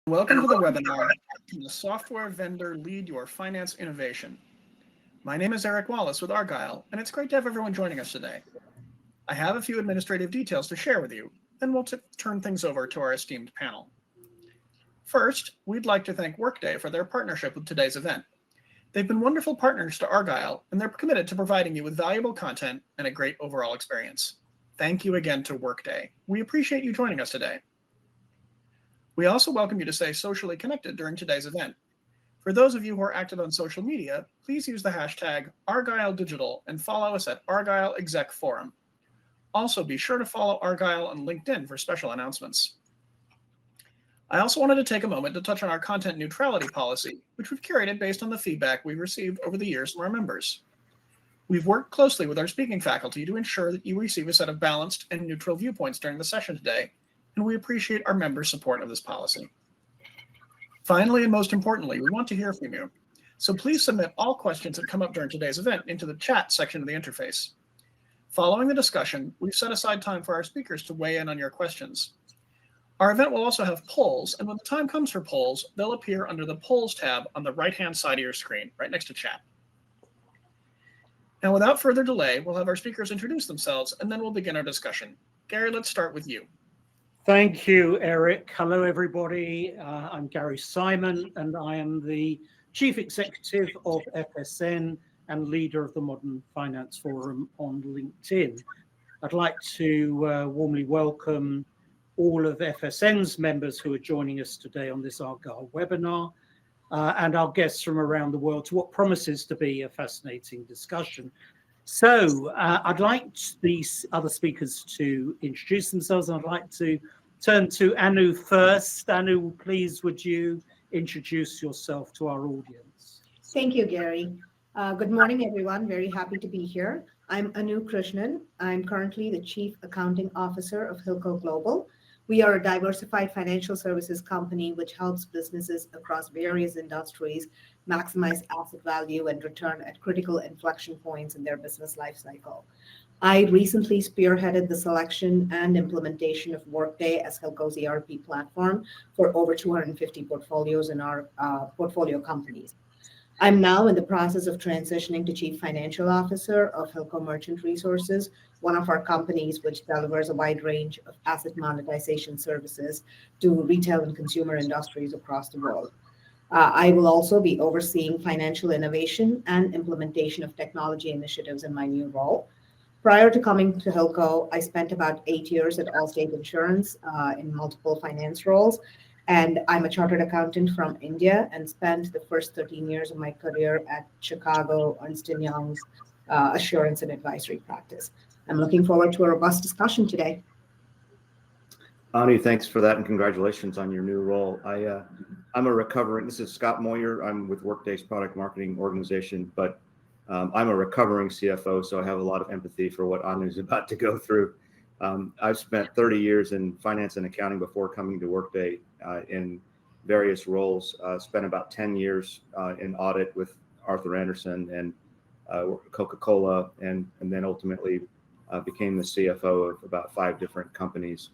Welcome to the webinar, Can the Software Vendor Lead Your Finance Innovation? My name is Eric Wallace with Argyle, and it's great to have everyone joining us today. I have a few administrative details to share with you, then we'll turn things over to our esteemed panel. First, we'd like to thank Workday for their partnership with today's event. They've been wonderful partners to Argyle, and they're committed to providing you with valuable content and a great overall experience. Thank you again to Workday. We appreciate you joining us today. We also welcome you to stay socially connected during today's event. For those of you who are active on social media, please use the hashtag ArgyleDigital and follow us at Argyle Exec Forum. Also, be sure to follow Argyle on LinkedIn for special announcements. I also wanted to take a moment to touch on our content neutrality policy, which we've curated based on the feedback we've received over the years from our members. We've worked closely with our speaking faculty to ensure that you receive a set of balanced and neutral viewpoints during the session today, and we appreciate our members' support of this policy. Finally, and most importantly, we want to hear from you. So please submit all questions that come up during today's event into the chat section of the interface. Following the discussion, we've set aside time for our speakers to weigh in on your questions. Our event will also have polls, and when the time comes for polls, they'll appear under the Polls tab on the right-hand side of your screen, right next to chat. Now, without further delay, we'll have our speakers introduce themselves, and then we'll begin our discussion. Gary, let's start with you. Thank you, Eric. Hello, everybody. I'm Gary Simon, and I am the Chief Executive of FSN and leader of the Modern Finance Forum on LinkedIn. I'd like to warmly welcome all of FSN's members who are joining us today on this Argyle webinar, and our guests from around the world to what promises to be a fascinating discussion. So I'd like these other speakers to introduce themselves. I'd like to turn to Anu first. Anu, please, would you introduce yourself to our audience? Thank you, Gary. Good morning, everyone. Very happy to be here. I'm Anu Krishnan. I'm currently the Chief Accounting Officer of Hilco Global. We are a diversified financial services company which helps businesses across various industries maximize asset value and return at critical inflection points in their business lifecycle. I recently spearheaded the selection and implementation of Workday as Hilco's ERP platform for over 250 portfolios in our portfolio companies. I'm now in the process of transitioning to Chief Financial Officer of Hilco Merchant Resources, one of our companies which delivers a wide range of asset monetization services to retail and consumer industries across the world. I will also be overseeing financial innovation and implementation of technology initiatives in my new role. Prior to coming to Hilco, I spent about 8 years at Allstate Insurance in multiple finance roles. And I'm a chartered accountant from India and spent the first 13 years of my career at Chicago Ernst & Young's assurance and advisory practice. I'm looking forward to a robust discussion today. Anu, thanks for that and congratulations on your new role. This is Scott Moyer. I'm with Workday's product marketing organization, but I'm a recovering CFO, so I have a lot of empathy for what Anu's about to go through. I've spent 30 years in finance and accounting before coming to Workday in various roles. Spent about 10 years in audit with Arthur Andersen and Coca-Cola, and then ultimately became the CFO of about 5 different companies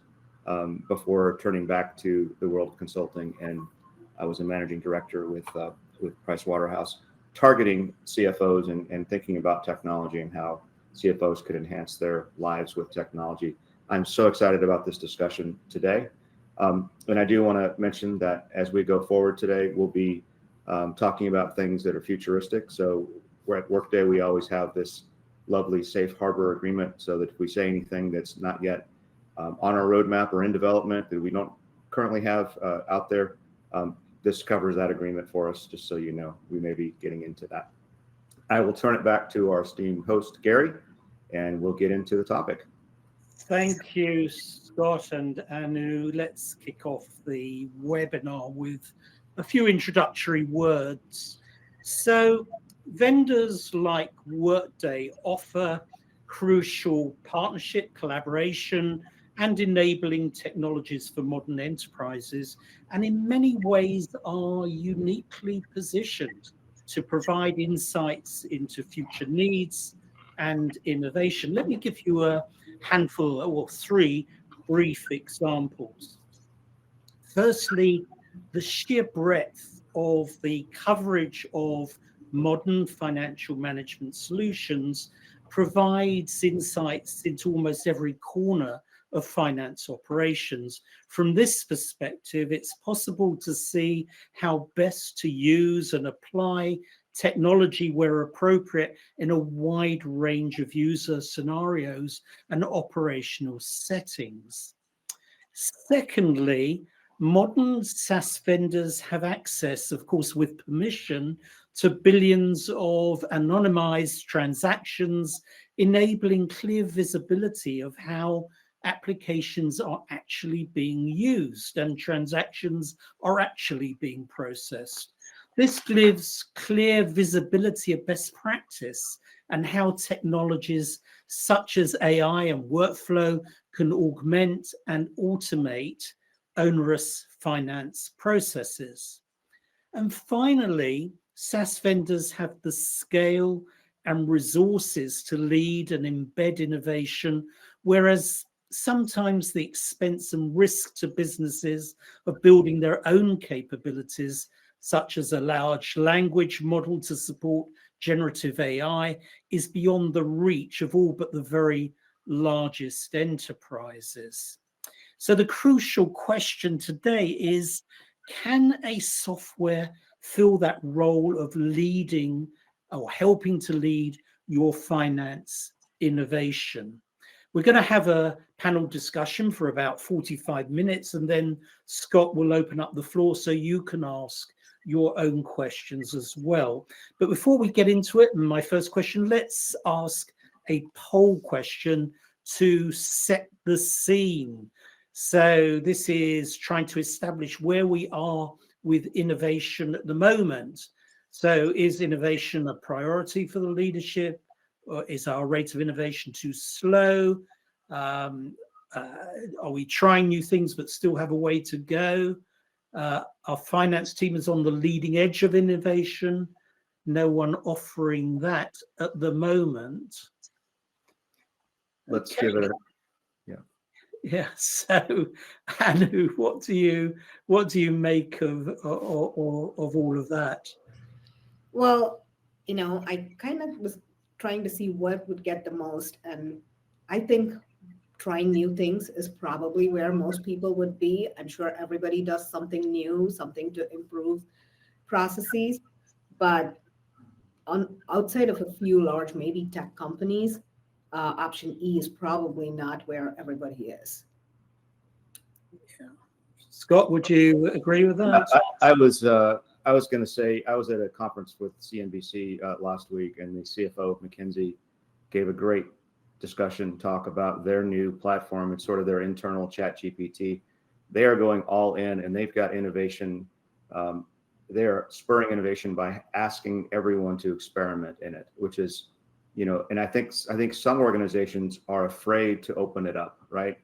before turning back to the world of consulting. And I was a managing director with Pricewaterhouse, targeting CFOs and thinking about technology and how CFOs could enhance their lives with technology. I'm so excited about this discussion today. And I do want to mention that as we go forward today, we'll be talking about things that are futuristic. So we're at Workday, we always have this lovely safe harbor agreement so that if we say anything that's not yet on our roadmap or in development that we don't currently have out there, this covers that agreement for us, just so you know. We may be getting into that. I will turn it back to our esteemed host, Gary, and we'll get into the topic. Thank you, Scott and Anu. Let's kick off the webinar with a few introductory words. So, vendors like Workday offer crucial partnership, collaboration, and enabling technologies for modern enterprises, and in many ways are uniquely positioned to provide insights into future needs and innovation. Let me give you a handful or 3 brief examples. Firstly, the sheer breadth of the coverage of modern financial management solutions provides insights into almost every corner of finance operations. From this perspective, it's possible to see how best to use and apply technology where appropriate in a wide range of user scenarios and operational settings. Secondly, modern SaaS vendors have access, of course, with permission, to billions of anonymized transactions, enabling clear visibility of how applications are actually being used and transactions are actually being processed. This gives clear visibility of best practice and how technologies such as AI and workflow can augment and automate onerous finance processes. And finally, SaaS vendors have the scale and resources to lead and embed innovation, whereas sometimes the expense and risk to businesses of building their own capabilities, such as a large language model to support generative AI, is beyond the reach of all but the very largest enterprises. So the crucial question today is, can a software fill that role of leading or helping to lead your finance innovation? We're going to have a panel discussion for about 45 minutes, and then Scott will open up the floor so you can ask your own questions as well. But before we get into it, my first question, let's ask a poll question to set the scene. So this is trying to establish where we are with innovation at the moment. So is innovation a priority for the leadership, or is our rate of innovation too slow? Are we trying new things but still have a way to go? Our finance team is on the leading edge of innovation. No one offering that at the moment. Let's give it a Yeah. So, Anu, what do you make of all of that? Well, I kind of was trying to see what would get the most, and I think trying new things is probably where most people would be. I'm sure everybody does something new, something to improve processes, but outside of a few large, maybe tech companies, option E is probably not where everybody is. Yeah. Scott, would you agree with that? I was going to say, I was at a conference with CNBC last week, and the CFO of McKinsey gave a great discussion talk about their new platform. It's sort of their internal ChatGPT. They are going all in, and they've got innovation. They're spurring innovation by asking everyone to experiment in it, which is, and I think some organizations are afraid to open it up, right?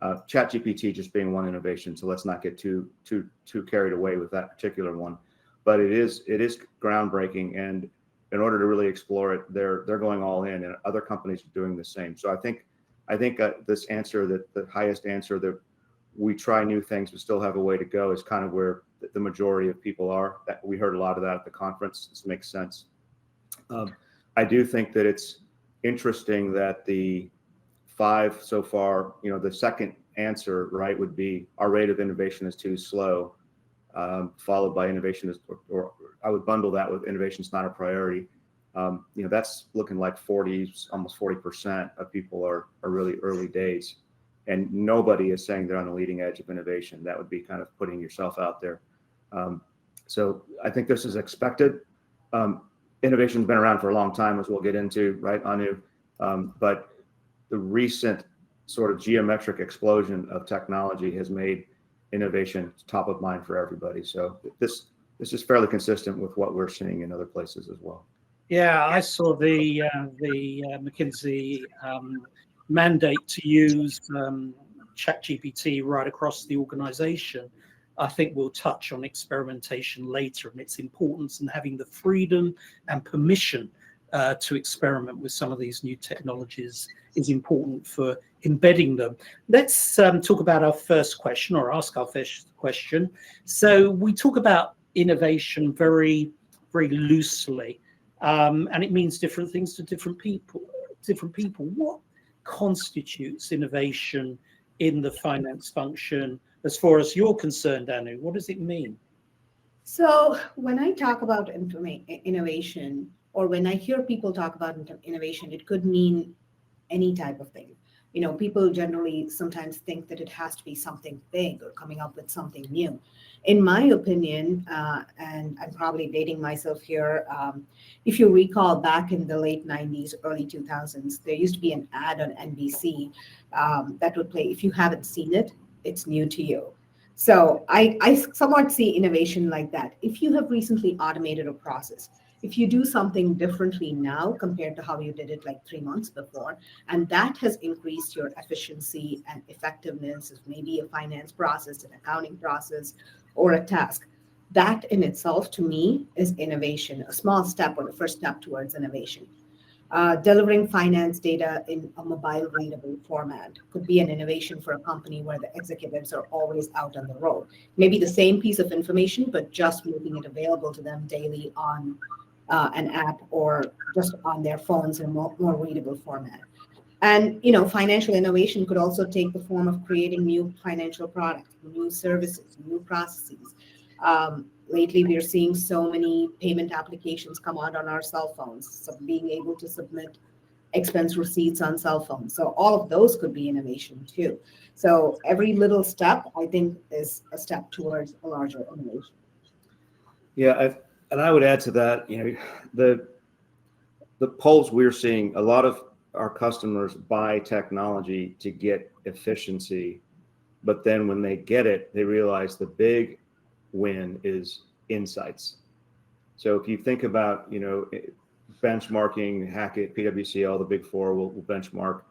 ChatGPT just being one innovation, so let's not get too carried away with that particular one. But it is groundbreaking, and in order to really explore it, they're going all in, and other companies are doing the same. So I think this answer, that the highest answer, that we try new things but still have a way to go, is kind of where the majority of people are. That we heard a lot of that at the conference. This makes sense. I do think that it's interesting that the 5 so far, the second answer, right, would be our rate of innovation is too slow, followed by innovation is, or I would bundle that with innovation is not a priority. That's looking like almost 40% of people are really early days, and nobody is saying they're on the leading edge of innovation. That would be kind of putting yourself out there. So I think this is expected. Innovation's been around for a long time, as we'll get into, right, Anu? But the recent sort of geometric explosion of technology has made innovation top of mind for everybody. So this is fairly consistent with what we're seeing in other places as well. Yeah, I saw the McKinsey mandate to use ChatGPT right across the organization. I think we'll touch on experimentation later and its importance, and having the freedom and permission to experiment with some of these new technologies is important for embedding them. Let's talk about our first question, or ask our first question. So we talk about innovation very, very loosely, and it means different things to different people. What constitutes innovation in the finance function as far as you're concerned, Anu? What does it mean? So when I talk about innovation, or when I hear people talk about innovation, it could mean any type of thing. People generally sometimes think that it has to be something big or coming up with something new. In my opinion, and I'm probably dating myself here, if you recall back in the late 90s, early 2000s, there used to be an ad on NBC that would play, if you haven't seen it, it's new to you. So I somewhat see innovation like that. If you have recently automated a process, if you do something differently now compared to how you did it like 3 months before, and that has increased your efficiency and effectiveness of maybe a finance process, an accounting process, or a task, that in itself to me is innovation, a small step or the first step towards innovation. Delivering finance data in a mobile readable format could be an innovation for a company where the executives are always out on the road. Maybe the same piece of information, but just making it available to them daily on an app or just on their phones in a more readable format. And financial innovation could also take the form of creating new financial products, new services, new processes. Lately, we are seeing so many payment applications come out on our cell phones, so being able to submit expense receipts on cell phones. So all of those could be innovation too. So every little step, I think, is a step towards a larger innovation. Yeah, and I would add to that, the polls we're seeing, a lot of our customers buy technology to get efficiency, but then when they get it, they realize the big win is insights. So if you think about, benchmarking, Hackett, PwC, all the big four will benchmark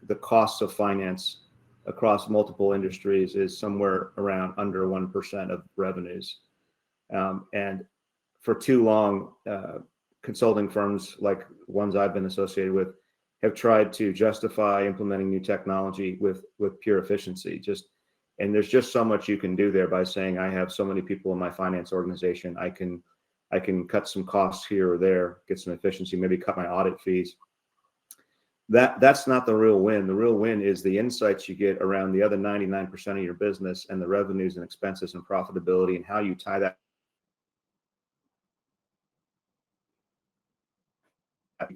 the costs of finance across multiple industries is somewhere around under 1% of revenues. And for too long, consulting firms like ones I've been associated with have tried to justify implementing new technology with pure efficiency. And there's just so much you can do there by saying, I have so many people in my finance organization, I can cut some costs here or there, get some efficiency, maybe cut my audit fees. That's not the real win. The real win is the insights you get around the other 99% of your business and the revenues and expenses and profitability and how you tie that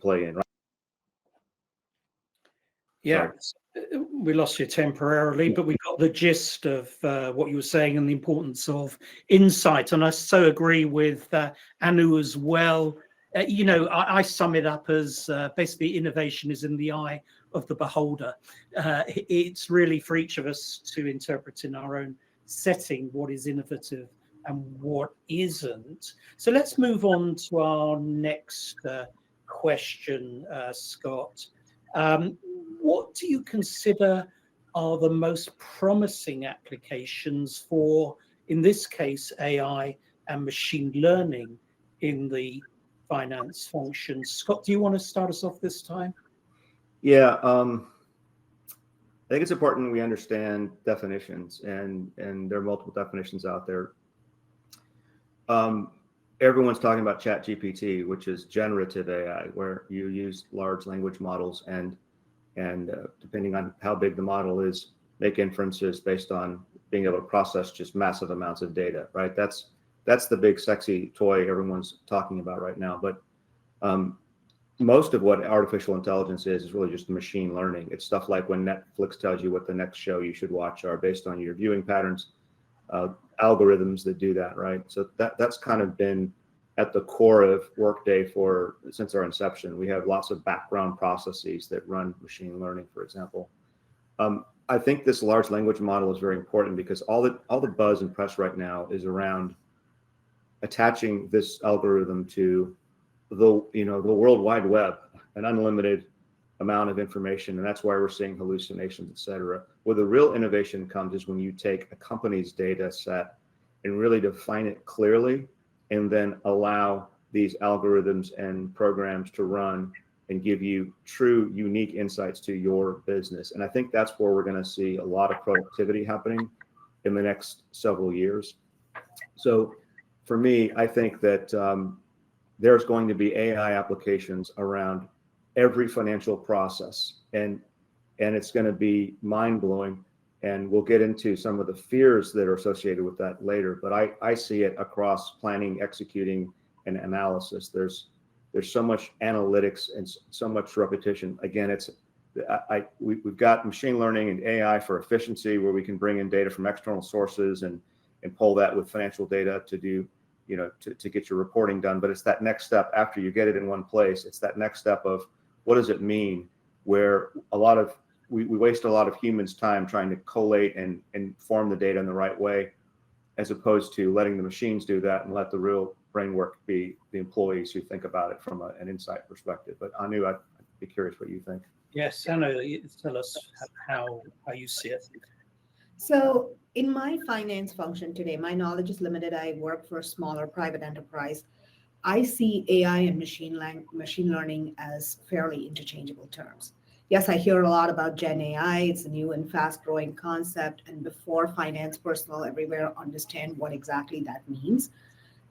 play in, right? Yeah, we lost you temporarily, but we got the gist of what you were saying and the importance of insight. And I so agree with Anu as well. I sum it up as basically innovation is in the eye of the beholder. It's really for each of us to interpret in our own setting what is innovative and what isn't. So let's move on to our next question, Scott. What do you consider are the most promising applications for, in this case, AI and machine learning in the finance function? Scott, do you want to start us off this time? Yeah, I think it's important we understand definitions, and there are multiple definitions out there. Everyone's talking about ChatGPT, which is generative AI, where you use large language models and depending on how big the model is, make inferences based on being able to process just massive amounts of data, right? That's the big sexy toy everyone's talking about right now. But most of what artificial intelligence is really just machine learning. It's stuff like when Netflix tells you what the next show you should watch are based on your viewing patterns, algorithms that do that, right? So that's kind of been at the core of Workday since our inception. We have lots of background processes that run machine learning, for example. I think this large language model is very important because all the buzz and press right now is around attaching this algorithm to the World Wide Web, an unlimited amount of information, and that's why we're seeing hallucinations, et cetera. Where the real innovation comes is when you take a company's data set and really define it clearly, and then allow these algorithms and programs to run and give you true, unique insights to your business. And I think that's where we're going to see a lot of productivity happening in the next several years. So for me, I think that there's going to be AI applications around every financial process, and it's going to be mind-blowing. And we'll get into some of the fears that are associated with that later. But I see it across planning, executing, and analysis. There's so much analytics and so much repetition. Again, we've got machine learning and AI for efficiency, where we can bring in data from external sources and pull that with financial data to do, to get your reporting done. But it's that next step after you get it in one place. It's that next step of what does it mean, where we waste a lot of humans' time trying to collate and form the data in the right way, as opposed to letting the machines do that and let the real brain work be the employees who think about it from an insight perspective. But Anu, I'd be curious what you think. Yes, Anu, tell us how you see it. So in my finance function today, my knowledge is limited. I work for a smaller private enterprise. I see AI and machine learning as fairly interchangeable terms. Yes, I hear a lot about Gen AI. It's a new and fast-growing concept. And before finance personnel everywhere understand what exactly that means,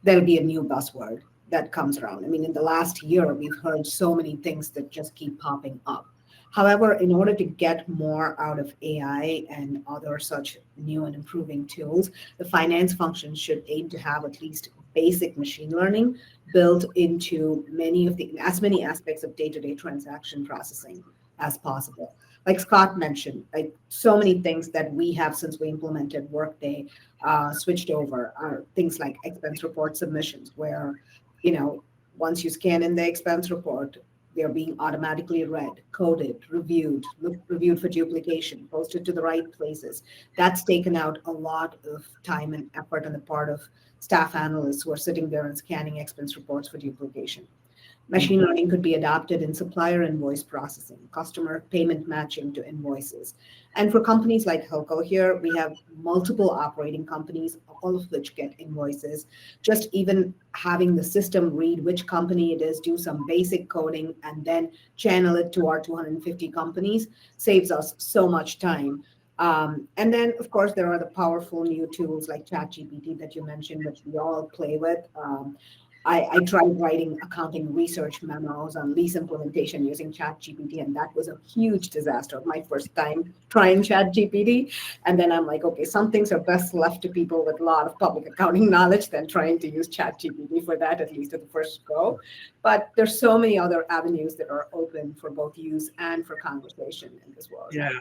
there'll be a new buzzword that comes around. I mean, in the last year, we've heard so many things that just keep popping up. However, in order to get more out of AI and other such new and improving tools, the finance function should aim to have at least basic machine learning built into as many aspects of day-to-day transaction processing as possible. Like Scott mentioned, like so many things that we have since we implemented Workday switched over are things like expense report submissions, where, once you scan in the expense report, they're being automatically read, coded, reviewed for duplication, posted to the right places. That's taken out a lot of time and effort on the part of staff analysts who are sitting there and scanning expense reports for duplication. Machine learning could be adopted in supplier invoice processing, customer payment matching to invoices. And for companies like Hilco here, we have multiple operating companies, all of which get invoices. Just even having the system read which company it is, do some basic coding, and then channel it to our 250 companies saves us so much time. And then, of course, there are the powerful new tools like ChatGPT that you mentioned, which we all play with. I tried writing accounting research memos on lease implementation using ChatGPT, and that was a huge disaster. My first time trying ChatGPT. And then I'm like, okay, some things are best left to people with a lot of public accounting knowledge than trying to use ChatGPT for that, at least at the first go. But there's so many other avenues that are open for both use and for conversation in this world. Yeah.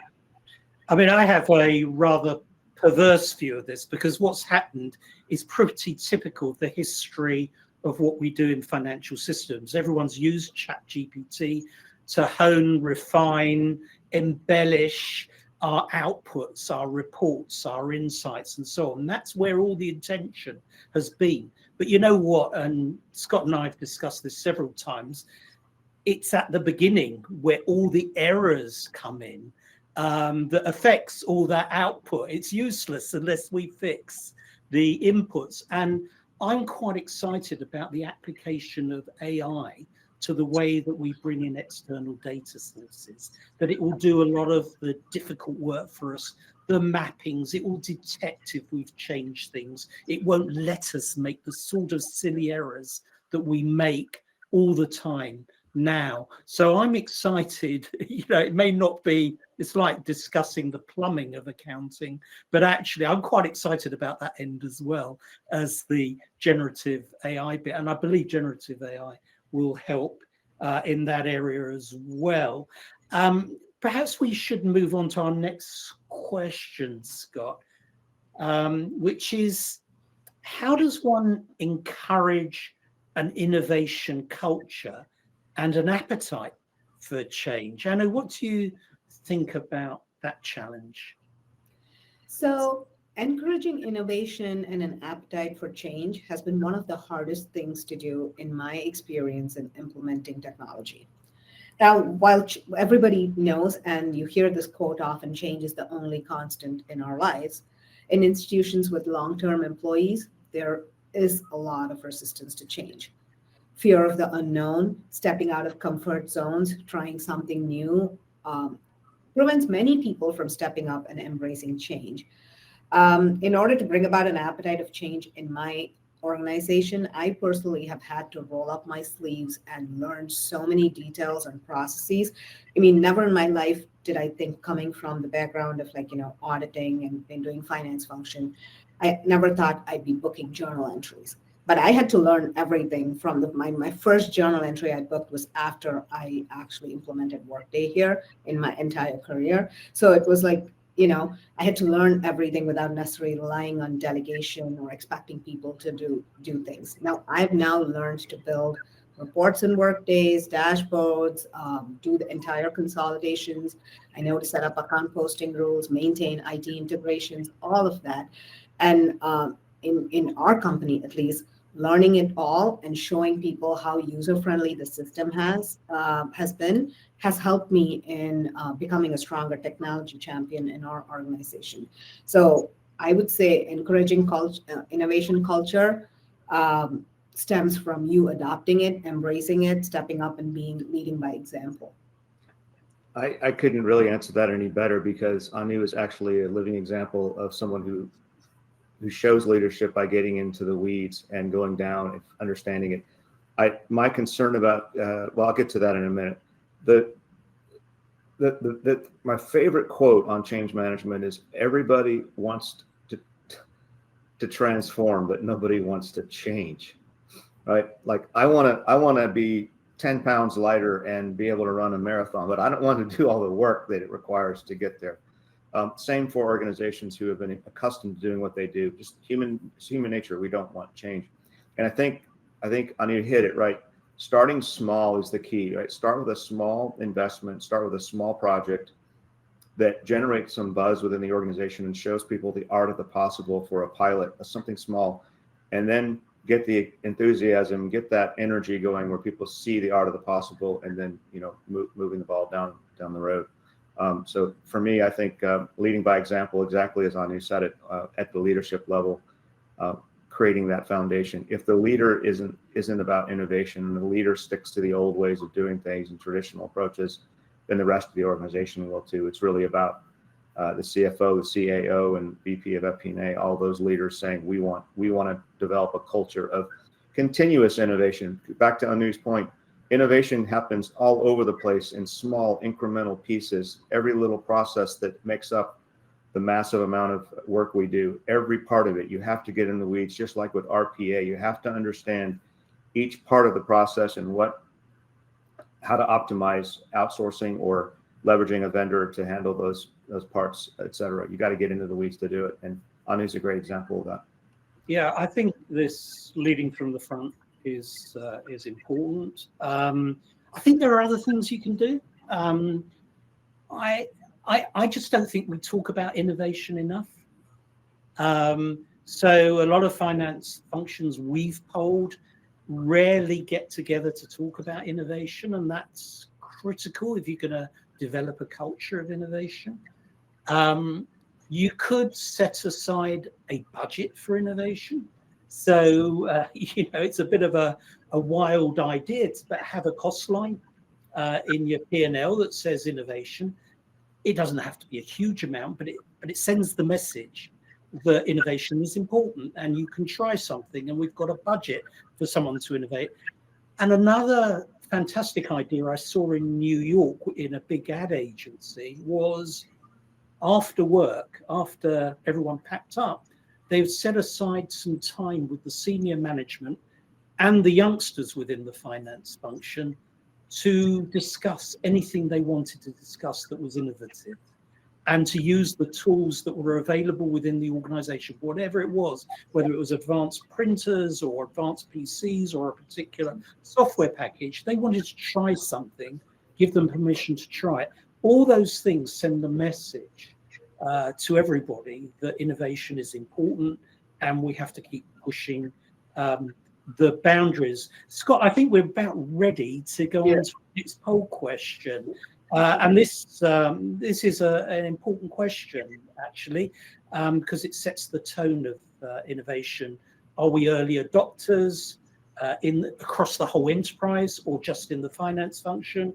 I mean, I have a rather perverse view of this, because what's happened is pretty typical of the history of what we do in financial systems. Everyone's used ChatGPT to hone, refine, embellish our outputs, our reports, our insights, and so on. That's where all the intention has been. But you know what, and Scott and I have discussed this several times, it's at the beginning where all the errors come in that affects all that output. It's useless unless we fix the inputs. And I'm quite excited about the application of AI to the way that we bring in external data sources, that it will do a lot of the difficult work for us, the mappings, it will detect if we've changed things. It won't let us make the sort of silly errors that we make all the time now. So I'm excited. It may not be, it's like discussing the plumbing of accounting, but actually I'm quite excited about that end as well as the generative AI bit. And I believe generative AI will help in that area as well. Perhaps we should move on to our next question, Scott, which is, how does one encourage an innovation culture and an appetite for change? Anna, what do you think about that challenge? So encouraging innovation and an appetite for change has been one of the hardest things to do in my experience in implementing technology. Now, while everybody knows, and you hear this quote often, change is the only constant in our lives, in institutions with long-term employees, there is a lot of resistance to change. fear of the unknown, stepping out of comfort zones, trying something new, prevents many people from stepping up and embracing change. In order to bring about an appetite of change in my organization, I personally have had to roll up my sleeves and learn so many details and processes. I mean, never in my life did I think, coming from the background of auditing and doing finance function, I never thought I'd be booking journal entries. But I had to learn everything from my first journal entry I booked was after I actually implemented Workday here in my entire career. So it was like, I had to learn everything without necessarily relying on delegation or expecting people to do things. Now, I've now learned to build reports in Workdays, dashboards, do the entire consolidations. I know to set up account posting rules, maintain IT integrations, all of that. And in our company, at least, learning it all and showing people how user-friendly the system has helped me in becoming a stronger technology champion in our organization. So I would say encouraging innovation culture stems from you adopting it, embracing it, stepping up and leading by example. I couldn't really answer that any better, because Anu is actually a living example of someone who shows leadership by getting into the weeds and going down and understanding it. My concern about, well, I'll get to that in a minute. My favorite quote on change management is, everybody wants to transform, but nobody wants to change, right? Like I want to be 10 pounds lighter and be able to run a marathon, but I don't want to do all the work that it requires to get there. Same for organizations who have been accustomed to doing what they do. Just human nature. We don't want change. And I think Anu hit it right. Starting small is the key, right? Start with a small investment, start with a small project that generates some buzz within the organization and shows people the art of the possible for a pilot, something small, and then get the enthusiasm, get that energy going where people see the art of the possible, and then, moving the ball down the road. So for me, I think leading by example, exactly as Anu said it, at the leadership level, creating that foundation. If the leader isn't about innovation, and the leader sticks to the old ways of doing things and traditional approaches, then the rest of the organization will too. It's really about the CFO, the CAO, and VP of FP&A, all those leaders saying, we want to develop a culture of continuous innovation. Back to Anu's point, innovation happens all over the place in small incremental pieces. Every little process that makes up the massive amount of work we do, every part of it, you have to get in the weeds, just like with RPA. You have to understand each part of the process and how to optimize outsourcing or leveraging a vendor to handle those parts, et cetera. You got to get into the weeds to do it. And Anu's a great example of that. Yeah, I think this leading from the front is important. I think there are other things you can do. I just don't think we talk about innovation enough. So a lot of finance functions we've polled rarely get together to talk about innovation, and that's critical if you're going to develop a culture of innovation. You could set aside a budget for innovation. So, it's a bit of a wild idea, but have a cost line in your P&L that says innovation. It doesn't have to be a huge amount, but it sends the message that innovation is important and you can try something, and we've got a budget for someone to innovate. And another fantastic idea I saw in New York in a big ad agency was, after work, after everyone packed up, they've set aside some time with the senior management and the youngsters within the finance function to discuss anything they wanted to discuss that was innovative, and to use the tools that were available within the organization, whatever it was, whether it was advanced printers or advanced PCs or a particular software package. They wanted to try something, give them permission to try it. All those things send a message to everybody that innovation is important, and we have to keep pushing the boundaries. Scott, I think we're about ready to go on to the next poll question. And this is an important question, actually, because it sets the tone of innovation. Are we early adopters? across the whole enterprise or just in the finance function?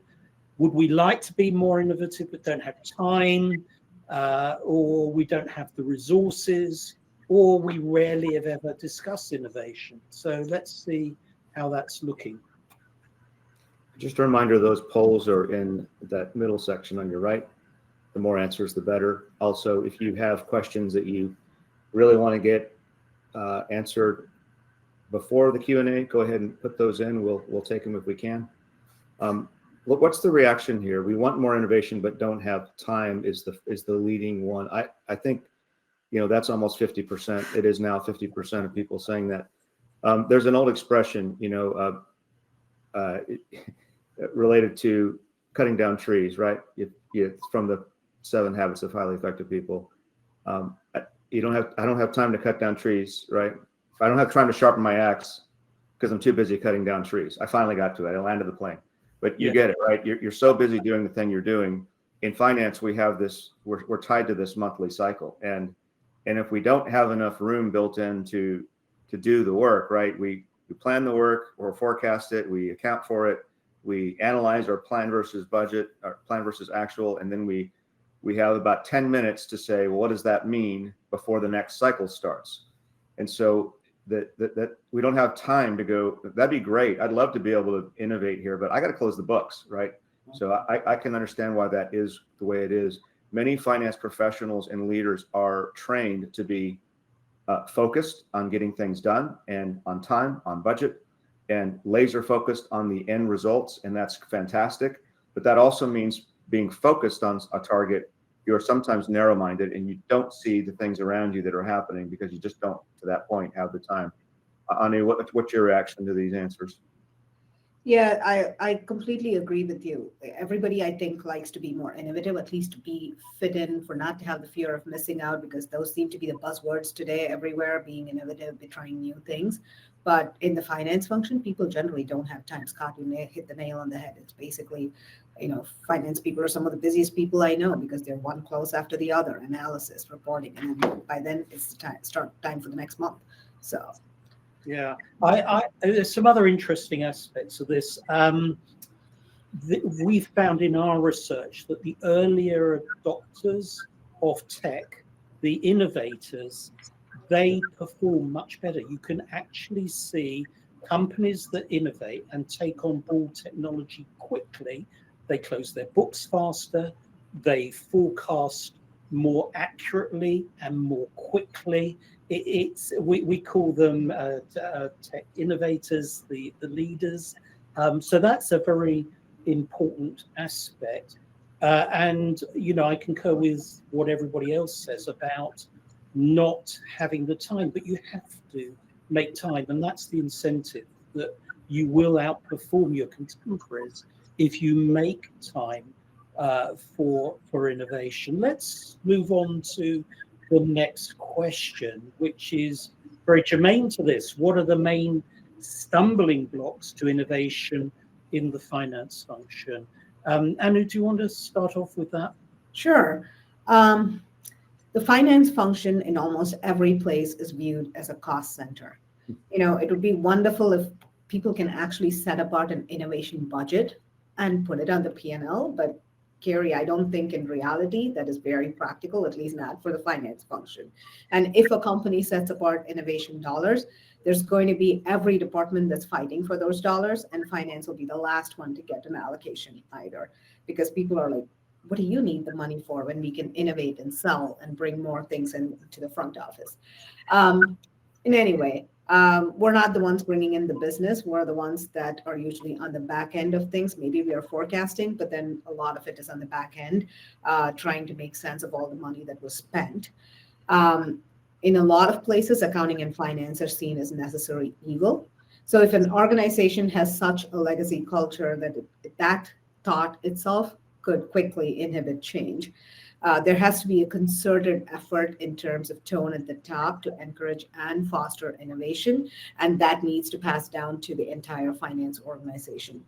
Would we like to be more innovative but don't have time, or we don't have the resources, or we rarely have ever discussed innovation? So let's see how that's looking. Just a reminder, those polls are in that middle section on your right. The more answers, the better. Also, if you have questions that you really want to get answered before the Q&A, go ahead and put those in. We'll take them if we can. Look, what's the reaction here? We want more innovation, but don't have time is the leading one. I think, that's almost 50%. It is now 50% of people saying that. There's an old expression, related to cutting down trees, right? It's from the 7 Habits of Highly Effective People. I don't have time to cut down trees, right? I don't have time to sharpen my axe because I'm too busy cutting down trees. I finally got to it. I landed the plane. But you get it, right? You're so busy doing the thing you're doing. In finance, we have this, we're tied to this monthly cycle. And if we don't have enough room built in to do the work, right? We plan the work or forecast it, we account for it, we analyze our plan versus budget, our plan versus actual, and then we have about 10 minutes to say, well, what does that mean before the next cycle starts? And so that we don't have time to go, that'd be great. I'd love to be able to innovate here, but I got to close the books, right? So I can understand why that is the way it is. Many finance professionals and leaders are trained to be focused on getting things done and on time, on budget, and laser focused on the end results. And that's fantastic. But that also means being focused on a target. You're sometimes narrow-minded and you don't see the things around you that are happening because you just don't, to that point, have the time. Anu, what's your reaction to these answers? Yeah, I completely agree with you. Everybody, I think, likes to be more innovative, at least to be fit in, for not to have the fear of missing out, because those seem to be the buzzwords today everywhere, being innovative, be trying new things. But in the finance function, people generally don't have time. Scott, you hit the nail on the head. It's basically, finance people are some of the busiest people I know because they're one close after the other, analysis, reporting, and then by then it's the time for the next month. So. Yeah, there's some other interesting aspects of this. We've found in our research that the earlier adopters of tech, the innovators, they perform much better. You can actually see companies that innovate and take on board technology quickly. They close their books faster, they forecast more accurately and more quickly. We call them tech innovators, the leaders. So that's a very important aspect. And, I concur with what everybody else says about not having the time, but you have to make time. And that's the incentive, that you will outperform your contemporaries if you make time for innovation. Let's move on to the next question, which is very germane to this. What are the main stumbling blocks to innovation in the finance function? Anu, do you want to start off with that? Sure. The finance function in almost every place is viewed as a cost center. It would be wonderful if people can actually set apart an innovation budget and put it on the P&L, but Gary, I don't think in reality that is very practical, at least not for the finance function. And if a company sets apart innovation dollars, there's going to be every department that's fighting for those dollars, and finance will be the last one to get an allocation either, because people are like, what do you need the money for when we can innovate and sell and bring more things into the front office? In any way, we're not the ones bringing in the business. We're the ones that are usually on the back end of things. Maybe we are forecasting, but then a lot of it is on the back end, trying to make sense of all the money that was spent. In a lot of places, accounting and finance are seen as necessary evil. So if an organization has such a legacy culture that thought itself could quickly inhibit change, there has to be a concerted effort in terms of tone at the top to encourage and foster innovation, and that needs to pass down to the entire finance organization.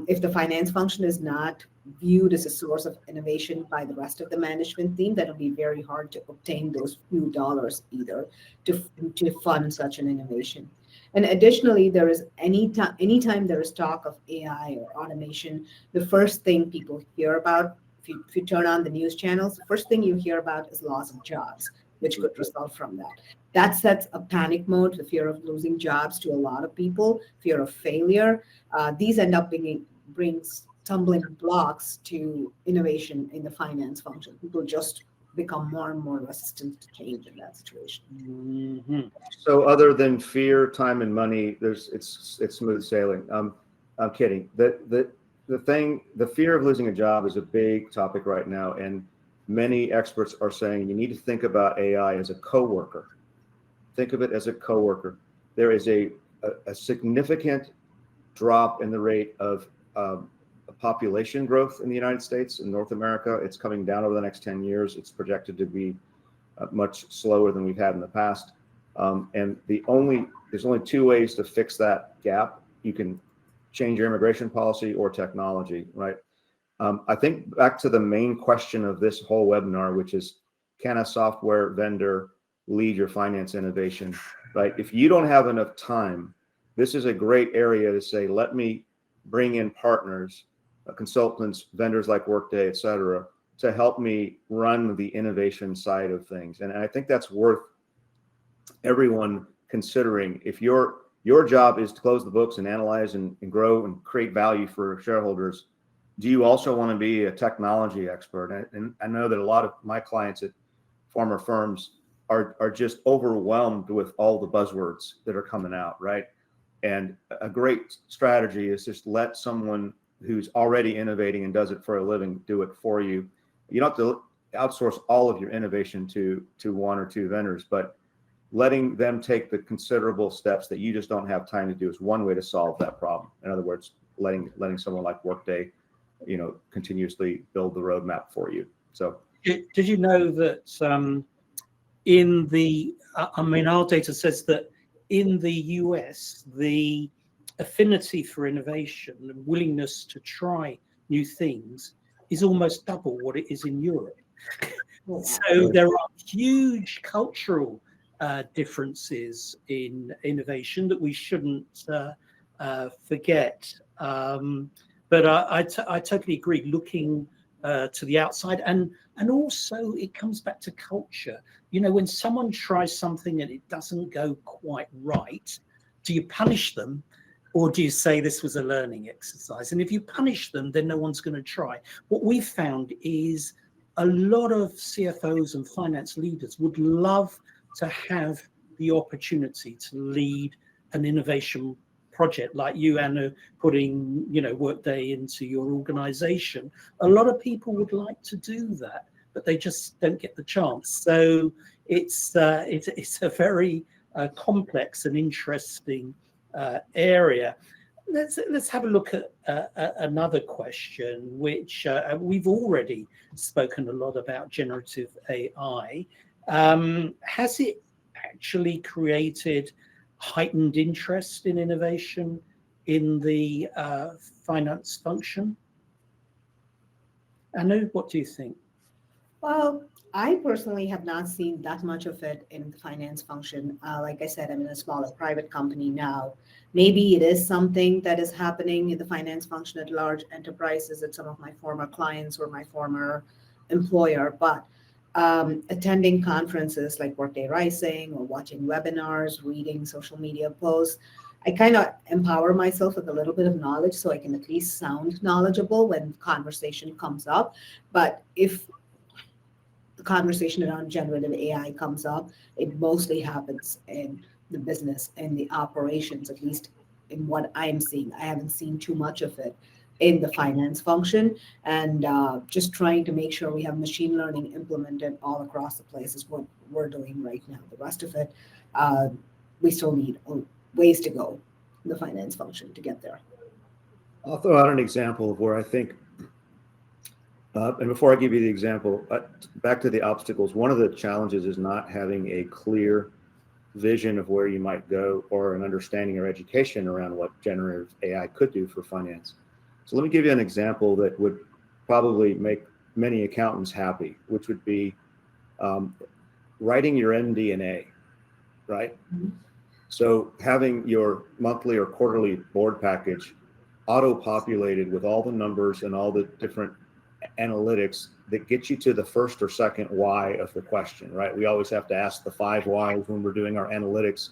If the finance function is not viewed as a source of innovation by the rest of the management team, that it'll be very hard to obtain those few dollars either to fund such an innovation. And additionally, there is anytime there is talk of AI or automation, the first thing people hear about, if you turn on the news channels, the first thing you hear about is loss of jobs, which could result from that. That sets a panic mode, the fear of losing jobs to a lot of people, fear of failure. These end up brings stumbling blocks to innovation in the finance function. People just become more and more resistant to change in that situation. Mhm. So other than fear, time, and money, it's smooth sailing. I'm kidding. The fear of losing a job is a big topic right now, and many experts are saying you need to think about AI as a coworker. Think of it as a coworker. There is a significant drop in the rate of population growth in the United States and North America. It's coming down over the next 10 years. It's projected to be much slower than we've had in the past. And there's only two ways to fix that gap. You can change your immigration policy or technology, right? I think back to the main question of this whole webinar, which is, can a software vendor lead your finance innovation, right? If you don't have enough time, this is a great area to say, let me bring in partners, consultants, vendors like Workday, et cetera, to help me run the innovation side of things. And I think that's worth everyone considering. If your job is to close the books and analyze and grow and create value for shareholders, do you also want to be a technology expert? And I know that a lot of my clients at former firms are just overwhelmed with all the buzzwords that are coming out, right? And a great strategy is just let someone who's already innovating and does it for a living do it for you. You don't have to outsource all of your innovation to one or two vendors, but letting them take the considerable steps that you just don't have time to do is one way to solve that problem. In other words, letting someone like Workday, continuously build the roadmap for you. So, did you know that our data says that in the US, the affinity for innovation and willingness to try new things is almost double what it is in Europe. So there are huge cultural differences in innovation that we shouldn't forget. But I totally agree. Looking to the outside, and also it comes back to culture. When someone tries something and it doesn't go quite right, do you punish them, or do you say this was a learning exercise? And if you punish them, then no one's going to try. What we've found is a lot of CFOs and finance leaders would love to have the opportunity to lead an innovation project like you, Anu, putting Workday into your organization. A lot of people would like to do that, but they just don't get the chance. So it's a very complex and interesting area. Let's have a look at another question, which we've already spoken a lot about, generative AI. Has it actually created heightened interest in innovation in the finance function? Anu, what do you think? Well, I personally have not seen that much of it in the finance function. Like I said, I'm in a smaller private company now. Maybe it is something that is happening in the finance function at large enterprises at some of my former clients or my former employer, but attending conferences like Workday Rising or watching webinars, reading social media posts, I kind of empower myself with a little bit of knowledge so I can at least sound knowledgeable when conversation comes up. But if the conversation around generative AI comes up, it mostly happens in the business and the operations, at least in what I'm seeing. I haven't seen too much of it in the finance function, and just trying to make sure we have machine learning implemented all across the place is what we're doing right now. The rest of it, we still need ways to go in the finance function to get there. I'll throw out an example of where I think, and before I give you the example, back to the obstacles, one of the challenges is not having a clear vision of where you might go or an understanding or education around what generative AI could do for finance. So let me give you an example that would probably make many accountants happy, which would be writing your MD&A, right? Mhm. So having your monthly or quarterly board package auto-populated with all the numbers and all the different analytics that get you to the first or second why of the question, right? We always have to ask the 5 whys when we're doing our analytics.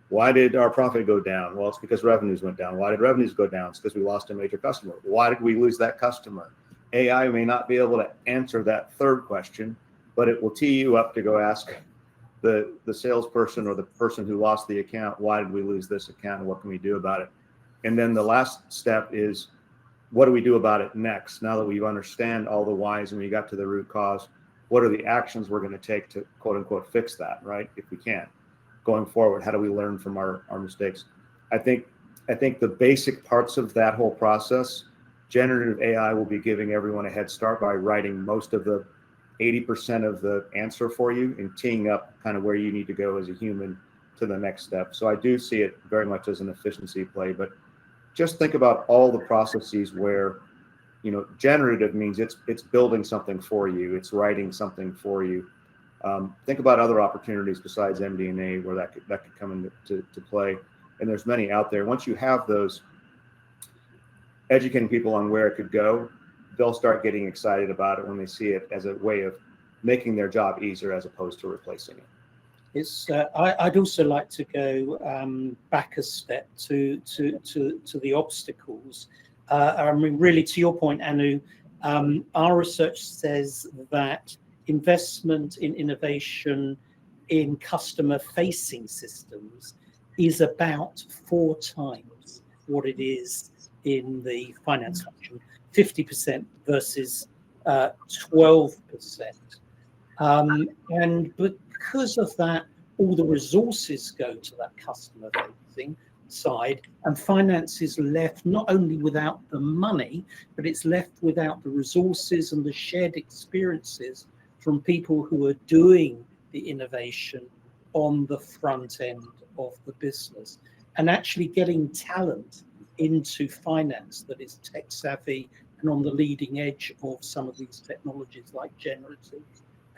Why did our profit go down? Well, it's because revenues went down. Why did revenues go down? It's because we lost a major customer. Why did we lose that customer? AI may not be able to answer that third question, but it will tee you up to go ask the salesperson or the person who lost the account, why did we lose this account and what can we do about it? And then the last step is, what do we do about it next? Now that we understand all the whys and we got to the root cause, what are the actions we're going to take to quote unquote fix that, right? If we can. Going forward, how do we learn from our mistakes? I think the basic parts of that whole process, generative AI will be giving everyone a head start by writing most of the 80% of the answer for you and teeing up kind of where you need to go as a human to the next step. So I do see it very much as an efficiency play, but just think about all the processes where, you know, generative means it's building something for you, it's writing something for you. Think about other opportunities besides MD&A where that could come into play. And there's many out there. Once you have those, educating people on where it could go, they'll start getting excited about it when they see it as a way of making their job easier as opposed to replacing it. It's. I'd also like to go back a step to the obstacles. I mean, really, to your point, Anu, our research says that investment in innovation in customer-facing systems is about 4 times what it is in the finance function, 50% versus 12%. And because of that, all the resources go to that customer-facing side, and finance is left not only without the money, but it's left without the resources and the shared experiences from people who are doing the innovation on the front end of the business, and actually getting talent into finance that is tech savvy and on the leading edge of some of these technologies like generative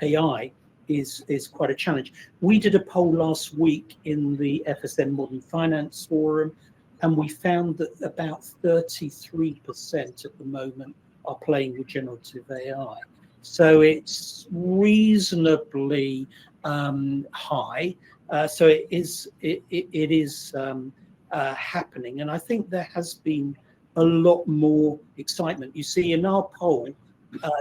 AI is quite a challenge. We did a poll last week in the FSN Modern Finance Forum, and we found that about 33% at the moment are playing with generative AI. So it's reasonably high. So it is happening, and I think there has been a lot more excitement. You see, in our poll,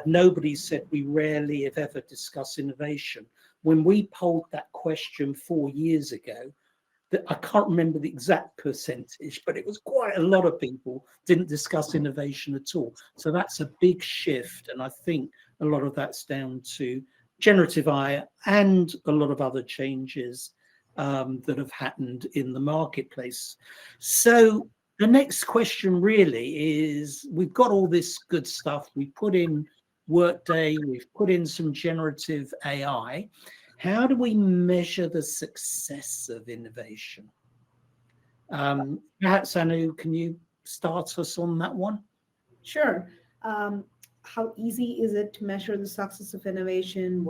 nobody said we rarely, if ever, discuss innovation. When we polled that question 4 years ago, I can't remember the exact percentage, but it was quite a lot of people didn't discuss innovation at all. So that's a big shift, and I think a lot of that's down to generative AI and a lot of other changes that have happened in the marketplace. So the next question really is, we've got all this good stuff. We put in Workday, we've put in some generative AI. How do we measure the success of innovation? Perhaps, Anu, can you start us on that one? Sure. How easy is it to measure the success of innovation?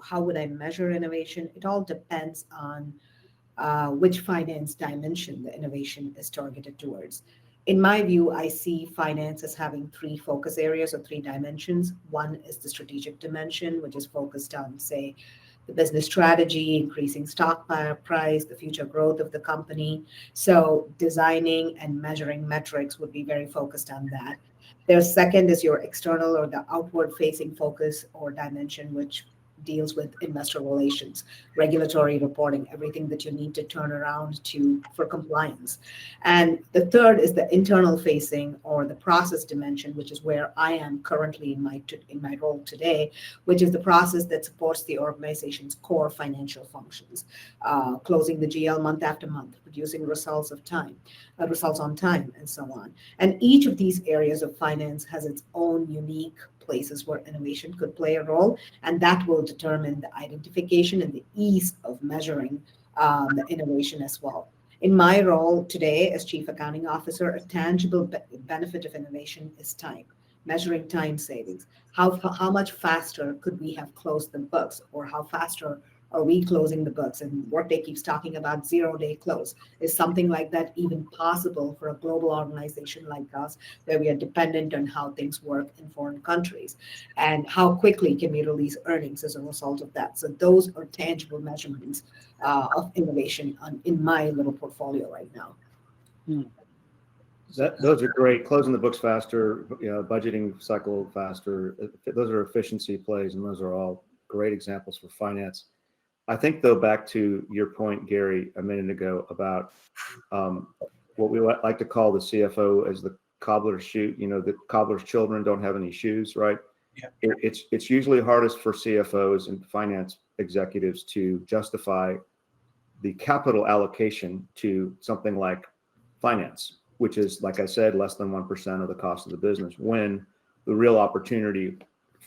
How would I measure innovation? It all depends on which finance dimension the innovation is targeted towards. In my view, I see finance as having 3 focus areas or 3 dimensions. One is the strategic dimension, which is focused on, say, the business strategy, increasing stock price, the future growth of the company. So designing and measuring metrics would be very focused on that. Their second is your external or the outward facing focus or dimension, which deals with investor relations, regulatory reporting, everything that you need to turn around for compliance. And the third is the internal facing or the process dimension, which is where I am currently in my role today, which is the process that supports the organization's core financial functions, closing the GL month after month, producing results on time, and so on. And each of these areas of finance has its own unique places where innovation could play a role, and that will determine the identification and the ease of measuring the innovation as well. In my role today as Chief Accounting Officer, a tangible benefit of innovation is time. measuring time savings. How much faster could we have closed the books, or how faster are we closing the books? And Workday keeps talking about 0-day close. Is something like that even possible for a global organization like us, where we are dependent on how things work in foreign countries? And how quickly can we release earnings as a result of that? So those are tangible measurements of innovation in my little portfolio right now. Those are great. Closing the books faster, budgeting cycle faster. Those are efficiency plays, and those are all great examples for finance. I think, though, back to your point, Gary, a minute ago about what we like to call the CFO as the cobbler's shoe. The cobbler's children don't have any shoes, right? Yeah. It's usually hardest for CFOs and finance executives to justify the capital allocation to something like finance, which is, like I said, less than 1% of the cost of the business, when the real opportunity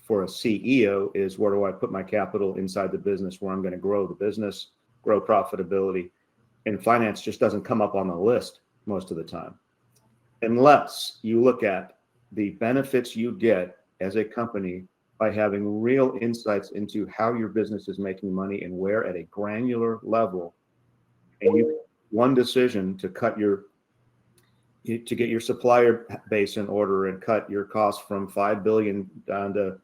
for a CEO is, where do I put my capital inside the business where I'm going to grow the business, grow profitability? And finance just doesn't come up on the list most of the time, unless you look at the benefits you get as a company by having real insights into how your business is making money and where at a granular level. And one decision to get your supplier base in order and cut your costs from 5 billion down to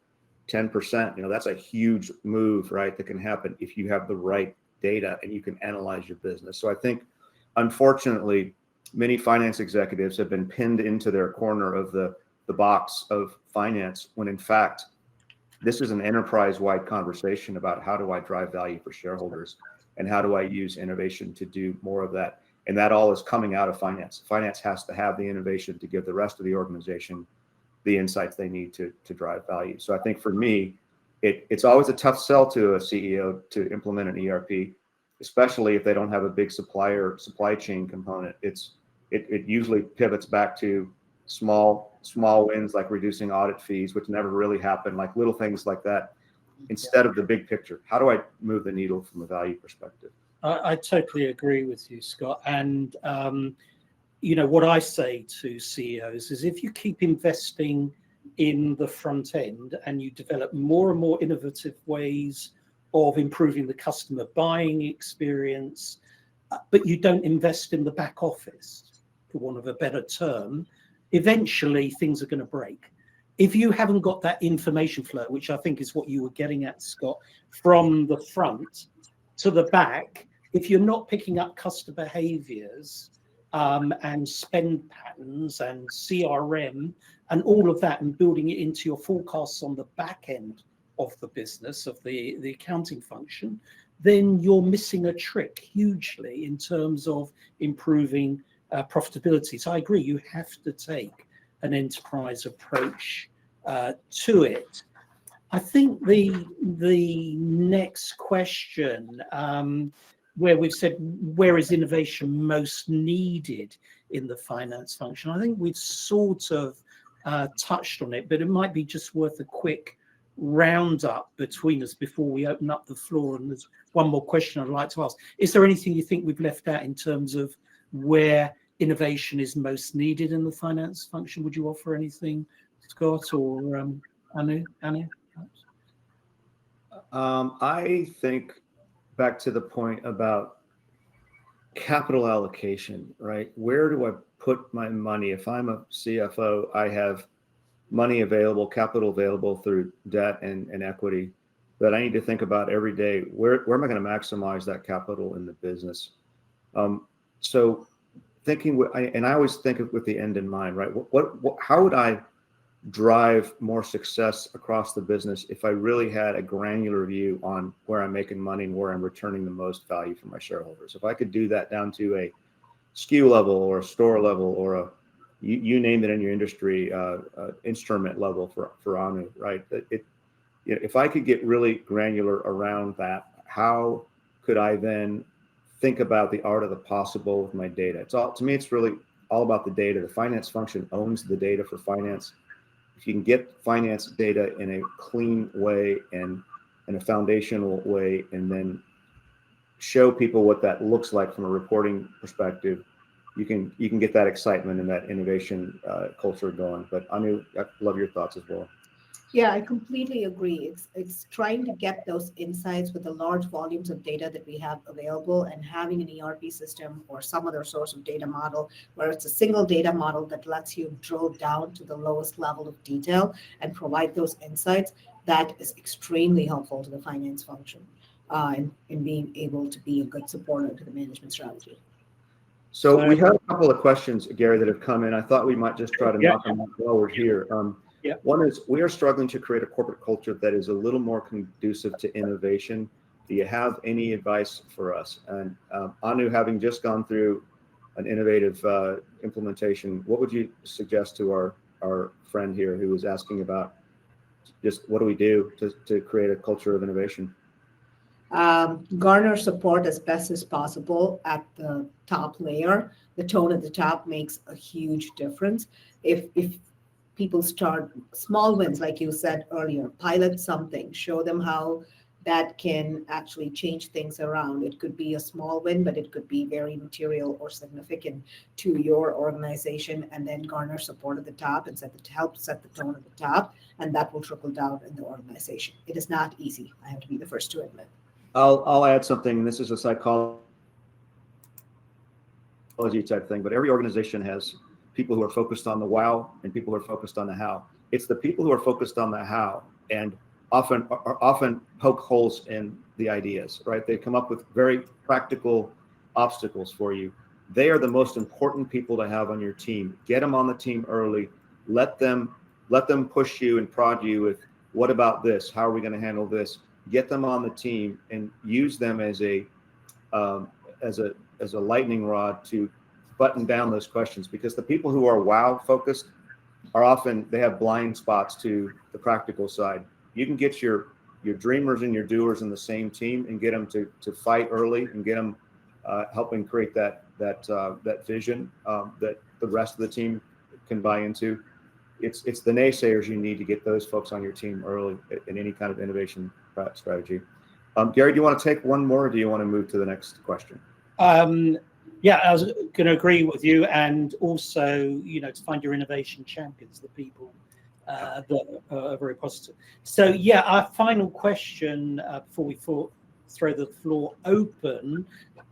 10%, that's a huge move, right? That can happen if you have the right data and you can analyze your business. So I think, unfortunately, many finance executives have been pinned into their corner of the box of finance, when in fact, this is an enterprise-wide conversation about how do I drive value for shareholders and how do I use innovation to do more of that. And that all is coming out of finance. Finance has to have the innovation to give the rest of the organization the insights they need to drive value. So I think for me, it's always a tough sell to a CEO to implement an ERP, especially if they don't have a big supply chain component. It usually pivots back to small wins, like reducing audit fees, which never really happen, like little things like that, instead of the big picture. How do I move the needle from a value perspective? I totally agree with you, Scott. And what I say to CEOs is, if you keep investing in the front end and you develop more and more innovative ways of improving the customer buying experience, but you don't invest in the back office, for want of a better term, eventually things are going to break. If you haven't got that information flow, which I think is what you were getting at, Scott, from the front to the back, if you're not picking up customer behaviors and spend patterns and CRM and all of that, and building it into your forecasts on the back end of the business, of the accounting function, then you're missing a trick hugely in terms of improving profitability. So I agree, you have to take an enterprise approach to it. I think the next question, where we've said, where is innovation most needed in the finance function? I think we've sort of touched on it, but it might be just worth a quick roundup between us before we open up the floor. And there's one more question I'd like to ask. Is there anything you think we've left out in terms of where innovation is most needed in the finance function? Would you offer anything, Scott or Anu? I think back to the point about capital allocation, right? Where do I put my money? If I'm a CFO, I have money available, capital available through debt and equity that I need to think about every day. Where am I going to maximize that capital in the business? So thinking, and I always think of with the end in mind, right? How would I drive more success across the business if I really had a granular view on where I'm making money and where I'm returning the most value for my shareholders? If I could do that down to a SKU level or a store level or a, you name it in your industry, instrument level for Anu, right? If I could get really granular around that, how could I then think about the art of the possible with my data? To me, it's really all about the data. The finance function owns the data for finance. If you can get finance data in a clean way and in a foundational way, and then show people what that looks like from a reporting perspective, you can get that excitement and that innovation culture going. But Anu, I love your thoughts as well. Yeah, I completely agree. It's trying to get those insights with the large volumes of data that we have available and having an ERP system or some other source of data model where it's a single data model that lets you drill down to the lowest level of detail and provide those insights. That is extremely helpful to the finance function in being able to be a good supporter to the management strategy. So we have a couple of questions, Gary, that have come in. I thought we might just try to Yeah. knock them out while we're here. Yeah. One is we are struggling to create a corporate culture that is a little more conducive to innovation. Do you have any advice for us? And Anu, having just gone through an innovative implementation, what would you suggest to our friend here who was asking about just what do we do to create a culture of innovation? Garner support as best as possible at the top layer. The tone at the top makes a huge difference. If people start small wins, like you said earlier, pilot something, show them how that can actually change things around. It could be a small win, but it could be very material or significant to your organization, and then garner support at the top and help set the tone at the top, and that will trickle down in the organization. It is not easy. I have to be the first to admit. I'll add something. This is a psychology type thing, but every organization has people who are focused on the wow and people who are focused on the how. It's the people who are focused on the how and often poke holes in the ideas, right? They come up with very practical obstacles for you. They are the most important people to have on your team. Get them on the team early. Let them push you and prod you with, what about this? How are we going to handle this? Get them on the team and use them as a lightning rod to button down those questions, because the people who are wow focused are often, they have blind spots to the practical side. You can get your dreamers and your doers in the same team and get them to fight early and get them helping create that vision that the rest of the team can buy into. It's the naysayers you need to get those folks on your team early in any kind of innovation strategy. Gary, do you want to take one more, or do you want to move to the next question? Yeah, I was going to agree with you, and also, to find your innovation champions, the people that are very positive. So, yeah, our final question before we throw the floor open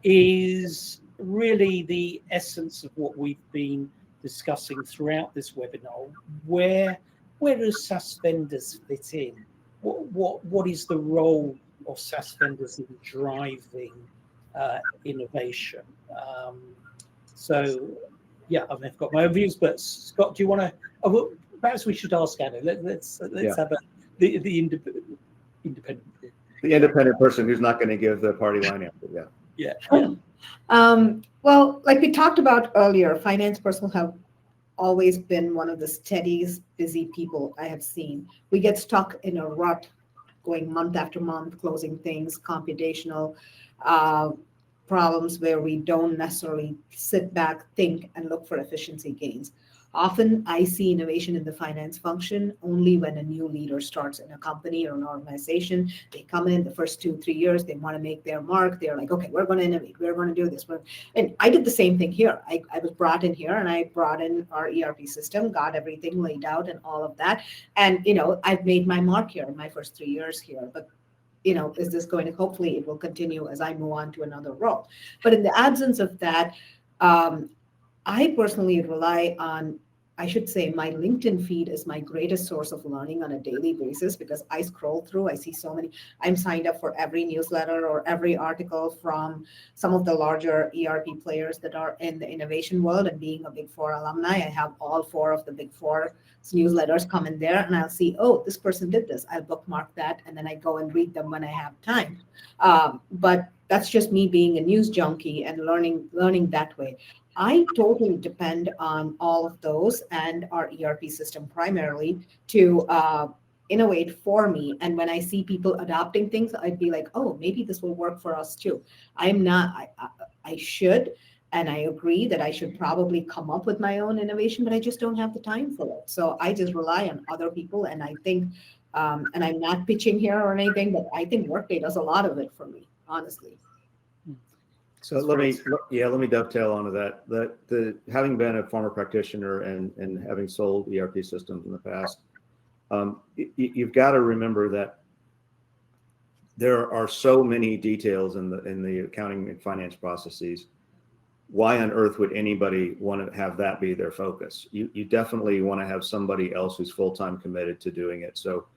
is really the essence of what we've been discussing throughout this webinar. Where does SaaS vendors fit in? What is the role of SaaS vendors in driving innovation? So, yeah, I've got my own views, but Scott, do you want to? Well, perhaps we should ask Anu. Let's have the independent. The independent person who's not going to give the party line answer. Yeah. Well, like we talked about earlier, finance personnel have always been one of the steadiest, busy people I have seen. We get stuck in a rut, going month after month, closing things, computational problems where we don't necessarily sit back, think, and look for efficiency gains. Often I see innovation in the finance function only when a new leader starts in a company or an organization. They come in the first 2-3 years, they want to make their mark. They're like, okay, we're going to innovate. We're going to do this. And I did the same thing here. I was brought in here and I brought in our ERP system, got everything laid out and all of that. And, I've made my mark here in my first 3 years here. But is this going to, hopefully it will continue as I move on to another role. But in the absence of that, I personally rely on, I should say, my LinkedIn feed is my greatest source of learning on a daily basis, because I scroll through, I see so many. I'm signed up for every newsletter or every article from some of the larger ERP players that are in the innovation world, and being a Big Four alumni, I have all 4 of the Big Four newsletters come in there, and I'll see, oh, this person did this. I'll bookmark that, and then I go and read them when I have time. But that's just me being a news junkie and learning that way. I totally depend on all of those and our ERP system primarily to innovate for me. And when I see people adopting things, I'd be like, oh, maybe this will work for us too. I should, and I agree that I should probably come up with my own innovation, but I just don't have the time for it. So I just rely on other people. And I think, and I'm not pitching here or anything, but I think Workday does a lot of it for me, honestly. So let me dovetail onto that. The having been a former practitioner and having sold ERP systems in the past, you've got to remember that there are so many details in the accounting and finance processes. Why on earth would anybody want to have that be their focus? You definitely want to have somebody else who's full-time committed to doing it. So,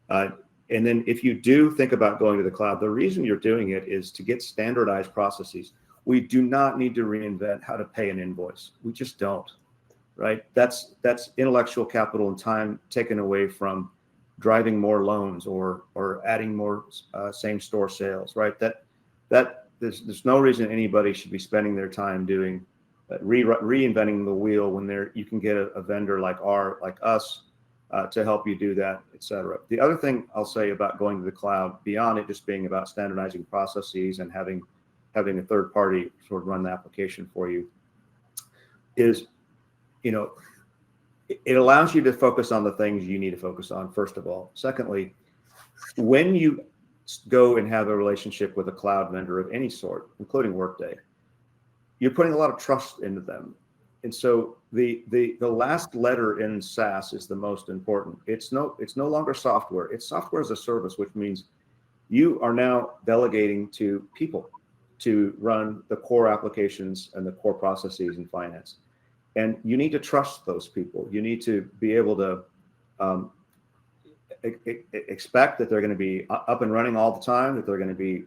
and then if you do think about going to the cloud, the reason you're doing it is to get standardized processes. We do not need to reinvent how to pay an invoice. We just don't, right? That's intellectual capital and time taken away from driving more loans or adding more same-store sales, right? That there's no reason anybody should be spending their time doing reinventing the wheel when you can get a vendor like us to help you do that, et cetera. The other thing I'll say about going to the cloud, beyond it just being about standardizing processes and having a third party sort of run the application for you, is, it allows you to focus on the things you need to focus on, first of all. Secondly, when you go and have a relationship with a cloud vendor of any sort, including Workday, you're putting a lot of trust into them. And so the last letter in SaaS is the most important. It's no longer software. It's software as a service, which means you are now delegating to people to run the core applications and the core processes in finance. And you need to trust those people. You need to be able to expect that they're going to be up and running all the time, that they're going to be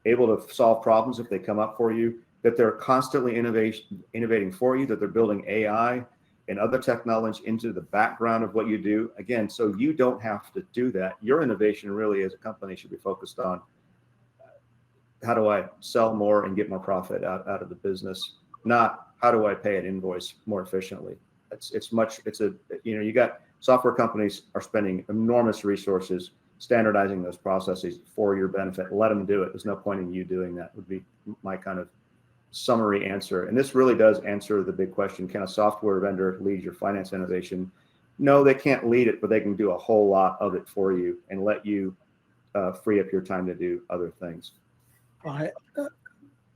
able to solve problems if they come up for you, that they're constantly innovating for you, that they're building AI and other technology into the background of what you do. Again, so you don't have to do that. Your innovation really as a company should be focused on how do I sell more and get more profit out of the business, not how do I pay an invoice more efficiently. You got software companies are spending enormous resources standardizing those processes for your benefit. Let them do it. There's no point in you doing that, would be my kind of summary answer. And this really does answer the big question: can a software vendor lead your finance innovation? No, they can't lead it, but they can do a whole lot of it for you and let you free up your time to do other things.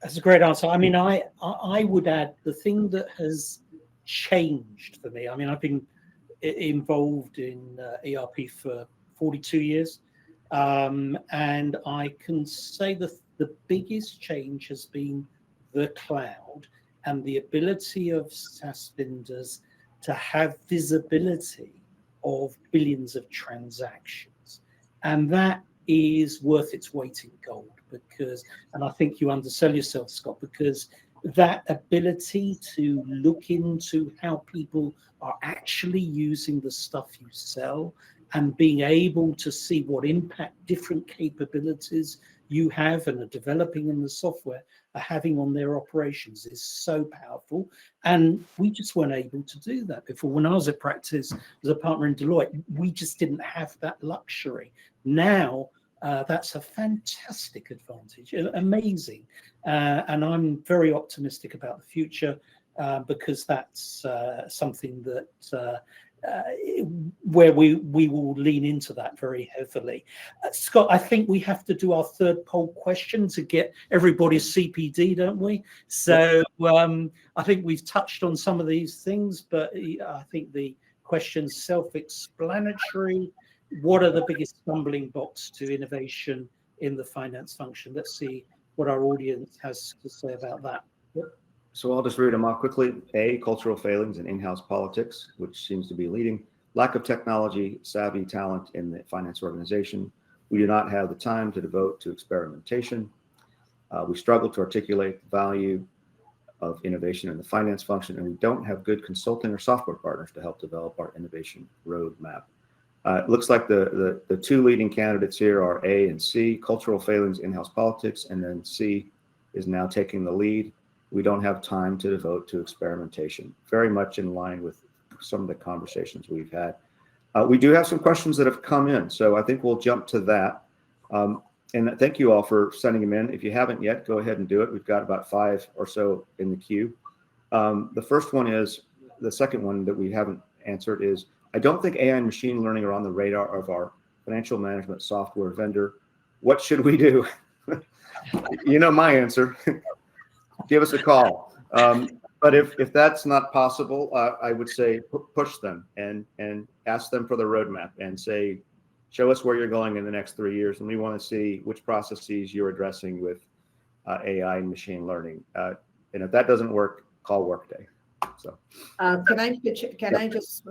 That's a great answer. I mean, I would add the thing that has changed for me. I mean, I've been involved in ERP for 42 years. And I can say that the biggest change has been the cloud and the ability of SaaS vendors to have visibility of billions of transactions. And that is worth its weight in gold, and I think you undersell yourself, Scott, because that ability to look into how people are actually using the stuff you sell and being able to see what impact different capabilities you have and are developing in the software are having on their operations is so powerful. And we just weren't able to do that before. When I was at practice as a partner in Deloitte, we just didn't have that luxury. Now, that's a fantastic advantage, amazing. And I'm very optimistic about the future because that's something that where we will lean into that very heavily. Scott, I think we have to do our third poll question to get everybody's CPD, don't we? So I think we've touched on some of these things, but I think the question's self-explanatory. What are the biggest stumbling blocks to innovation in the finance function? Let's see what our audience has to say about that. So I'll just read them off quickly. A, cultural failings in in-house politics, which seems to be leading. Lack of technology, savvy talent in the finance organization. We do not have the time to devote to experimentation. We struggle to articulate the value of innovation in the finance function, and we don't have good consulting or software partners to help develop our innovation roadmap. It looks like the two leading candidates here are A and C, cultural failings, in-house politics, and then C is now taking the lead. We don't have time to devote to experimentation. Very much in line with some of the conversations we've had. We do have some questions that have come in, so I think we'll jump to that. And thank you all for sending them in. If you haven't yet, go ahead and do it. We've got about 5 or so in the queue. The first one is, the second one that we haven't answered is, I don't think AI and machine learning are on the radar of our financial management software vendor. What should we do? You know my answer. give us a call. But if that's not possible, I would say push them and ask them for the roadmap and say, show us where you're going in the next 3 years, and we want to see which processes you're addressing with AI and machine learning. And if that doesn't work, call Workday. So, can I just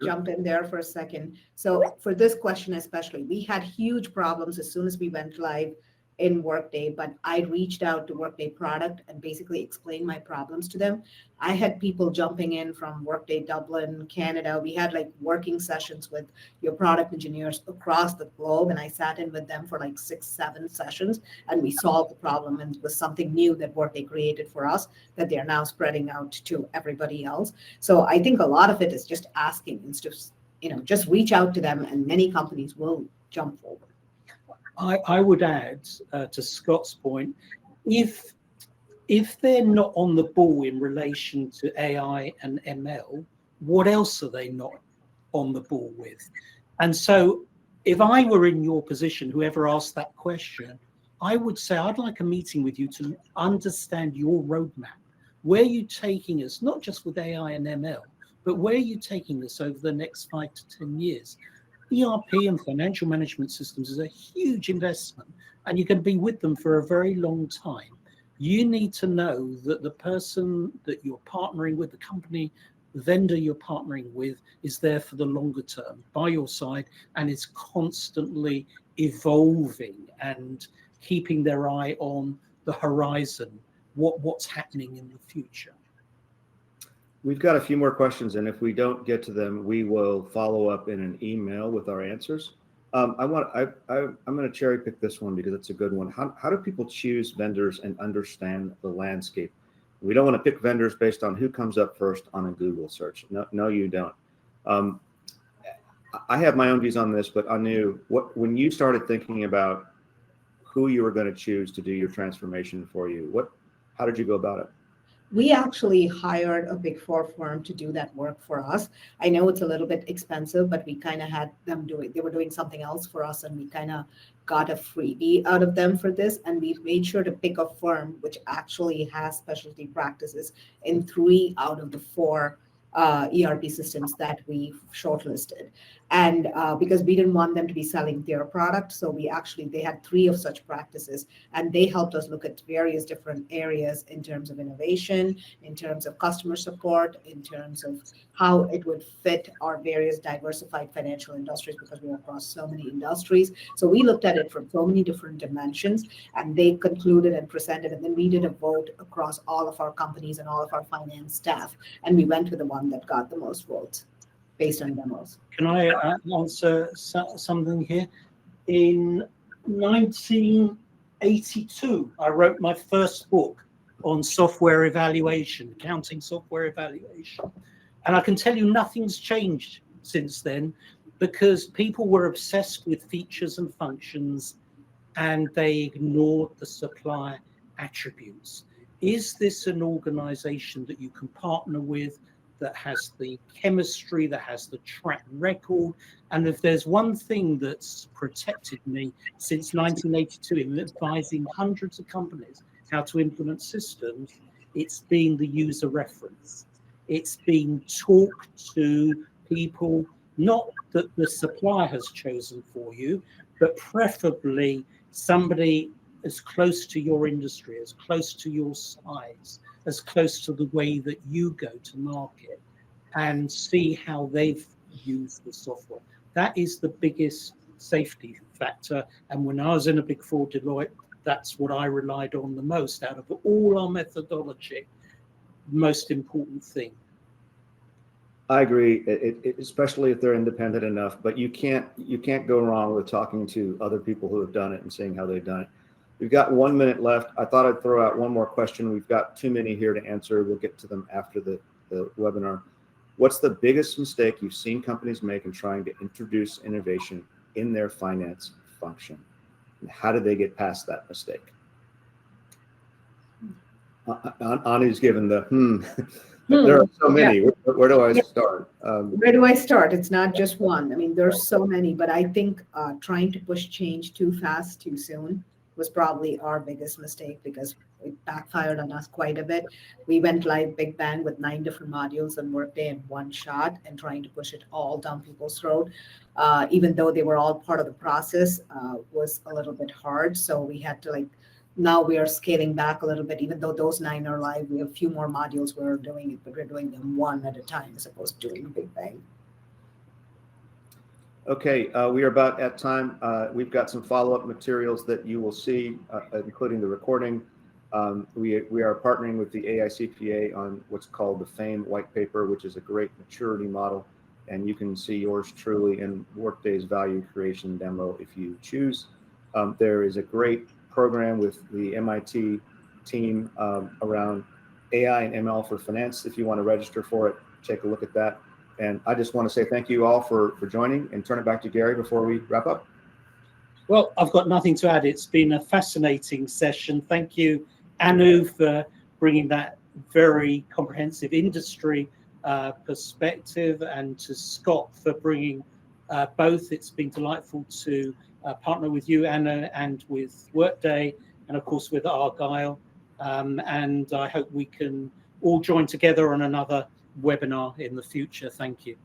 jump in there for a second? So for this question especially, we had huge problems as soon as we went live in Workday, but I reached out to Workday product and basically explained my problems to them. I had people jumping in from Workday Dublin, Canada. We had like working sessions with your product engineers across the globe, and I sat in with them for like 6-7 sessions, and we solved the problem, and it was something new that Workday created for us that they're now spreading out to everybody else. So I think a lot of it is just asking instead of, just reach out to them, and many companies will jump forward. I would add to Scott's point, if they're not on the ball in relation to AI and ML, what else are they not on the ball with? And so if I were in your position, whoever asked that question, I would say, I'd like a meeting with you to understand your roadmap. Where are you taking us, not just with AI and ML, but where are you taking this over the next 5 to 10 years? ERP and financial management systems is a huge investment, and you're going to be with them for a very long time. You need to know that the person that you're partnering with, the company, the vendor you're partnering with, is there for the longer term by your side and is constantly evolving and keeping their eye on the horizon, what's happening in the future. we've got a few more questions, and if we don't get to them, we will follow up in an email with our answers. I'm going to cherry pick this one because it's a good one. How do people choose vendors and understand the landscape? We don't want to pick vendors based on who comes up first on a Google search. No, you don't. I have my own views on this, but Anu, when you started thinking about who you were going to choose to do your transformation for you, how did you go about it? We actually hired a Big Four firm to do that work for us. I know it's a little bit expensive, but we kind of had them do it. They were doing something else for us, and we kind of got a freebie out of them for this. And we made sure to pick a firm which actually has specialty practices in 3 out of the 4 ERP systems that we shortlisted. And because we didn't want them to be selling their product, so they had 3 of such practices, and they helped us look at various different areas in terms of innovation, in terms of customer support, in terms of how it would fit our various diversified financial industries, because we're across so many industries. So we looked at it from so many different dimensions, and they concluded and presented, and then we did a vote across all of our companies and all of our finance staff, and we went with the one that got the most votes based on demos. Can I answer something here? In 1982, I wrote my first book on software evaluation, accounting software evaluation. And I can tell you nothing's changed since then, because people were obsessed with features and functions and they ignored the supply attributes. Is this an organization that you can partner with, that has the chemistry, that has the track record? And if there's one thing that's protected me since 1982 in advising hundreds of companies how to implement systems, it's been the user reference. It's been talked to people, not that the supplier has chosen for you, but preferably somebody as close to your industry, as close to your size, as close to the way that you go to market, and see how they've used the software. That is the biggest safety factor. And when I was in a Big Four, Deloitte, that's what I relied on the most out of all our methodology. Most important thing. I agree, especially if they're independent enough. But you can't go wrong with talking to other people who have done it and seeing how they've done it. We've got 1 minute left. I thought I'd throw out one more question. We've got too many here to answer. We'll get to them after the webinar. What's the biggest mistake you've seen companies make in trying to introduce innovation in their finance function? And how did they get past that mistake? Anu's given the There are so many. Yeah. Where do I start? Where do I start? It's not just one. I mean, there's so many, but I think trying to push change too fast, too soon was probably our biggest mistake, because it backfired on us quite a bit. We went live big bang with 9 different modules on Workday in one shot and trying to push it all down people's throat, even though they were all part of the process, was a little bit hard. So we had to now we are scaling back a little bit. Even though those 9 are live, we have a few more modules we're doing it, but we're doing them one at a time as opposed to doing a big bang. Okay, we are about at time. We've got some follow-up materials that you will see, including the recording. We are partnering with the AICPA on what's called the FAME white paper, which is a great maturity model. And you can see yours truly in Workday's value creation demo if you choose. There is a great program with the MIT team around AI and ML for finance. If you want to register for it, take a look at that. And I just want to say thank you all for joining and turn it back to Gary before we wrap up. Well, I've got nothing to add. It's been a fascinating session. Thank you, Anu, for bringing that very comprehensive industry perspective, and to Scott for bringing both. It's been delightful to partner with you, Anna, and with Workday, and of course with Argyle. And I hope we can all join together on another webinar in the future. Thank you.